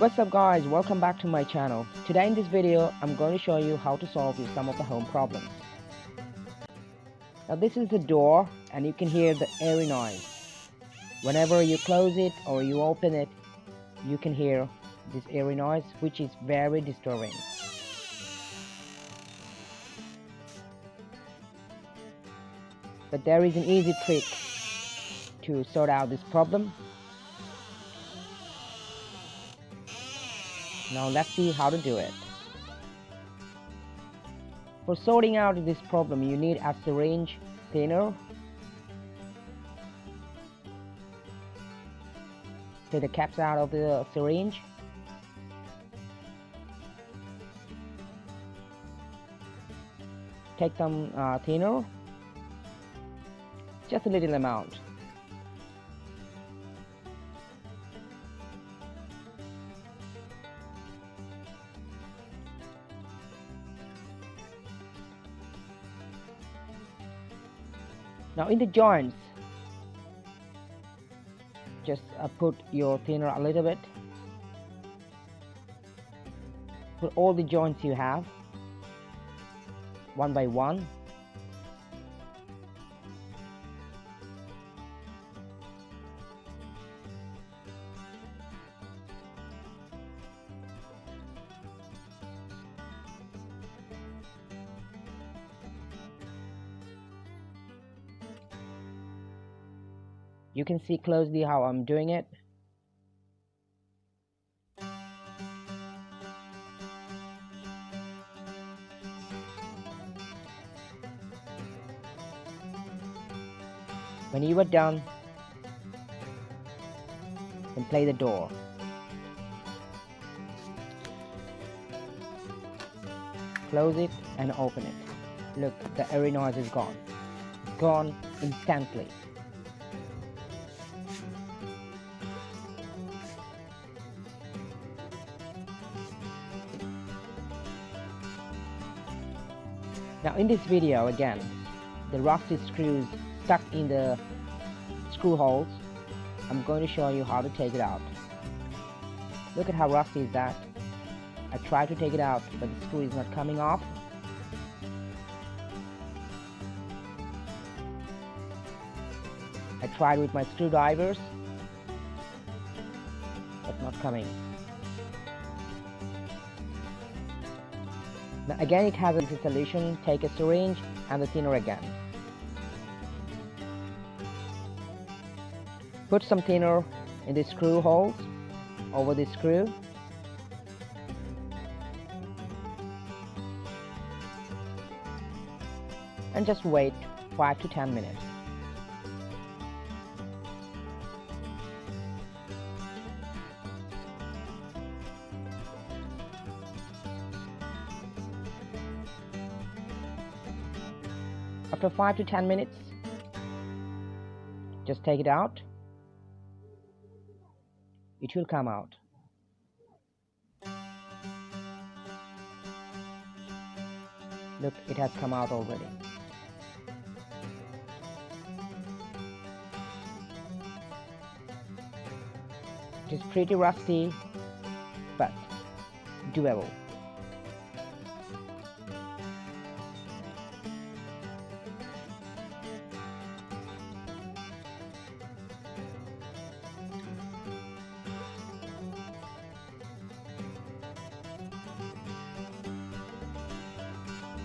What's up guys, welcome back to my channel. Today in this video I'm going to show you how to solve some of the home problems. Now this is the door and you can hear the airy noise. Whenever you close it or you open it, you can hear this airy noise, which is very disturbing. But there is an easy trick to sort out this problem. Now let's see how to do it. For sorting out this problem, you need a syringe thinner. Take the caps out of the syringe. Take some thinner, just a little amount. Now in the joints, just put your thinner a little bit. Put all the joints you have, one by one. You can see closely how I'm doing it. When you are done, then play the door. Close it and open it. Look, the airy noise is gone. It's gone instantly. Now in this video again, the rusty screws stuck in the screw holes. I'm going to show you how to take it out. Look at how rusty is that. I tried to take it out, but the screw is not coming off. I tried with my screwdrivers, but not coming. Now again, it has a solution. Take a syringe and the thinner again. Put some thinner in the screw holes over the screw. And just wait 5 to 10 minutes. After 5 to 10 minutes, just take it out. It will come out. Look, it has come out already. It is pretty rusty, but doable.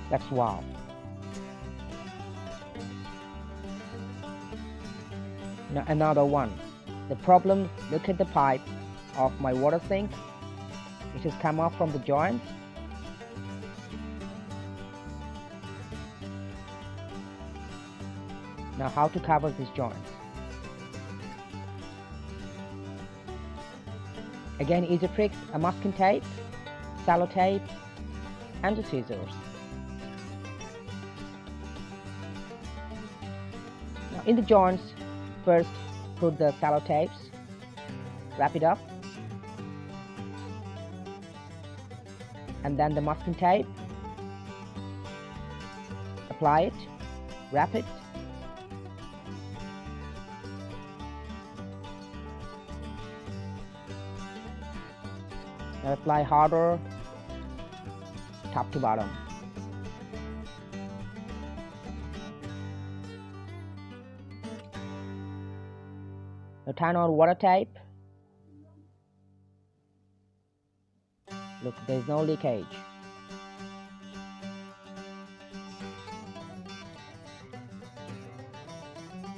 That's wow. Now another one. The problem, look at the pipe of my water sink. It has come off from the joints. Now how to cover these joints? Again, easy tricks, a masking tape, sellotape, and the scissors. Now in the joints, first put the sellotapes, wrap it up, and then the masking tape, apply it, wrap it, Now apply harder, top to bottom. Now turn on water tape. Look, there is no leakage.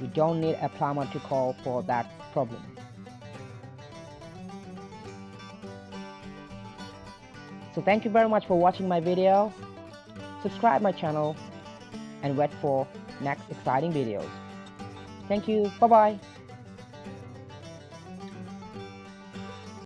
You don't need a plumber to call for that problem. So thank you very much for watching my video. Subscribe my channel and wait for next exciting videos. Thank you. Bye bye.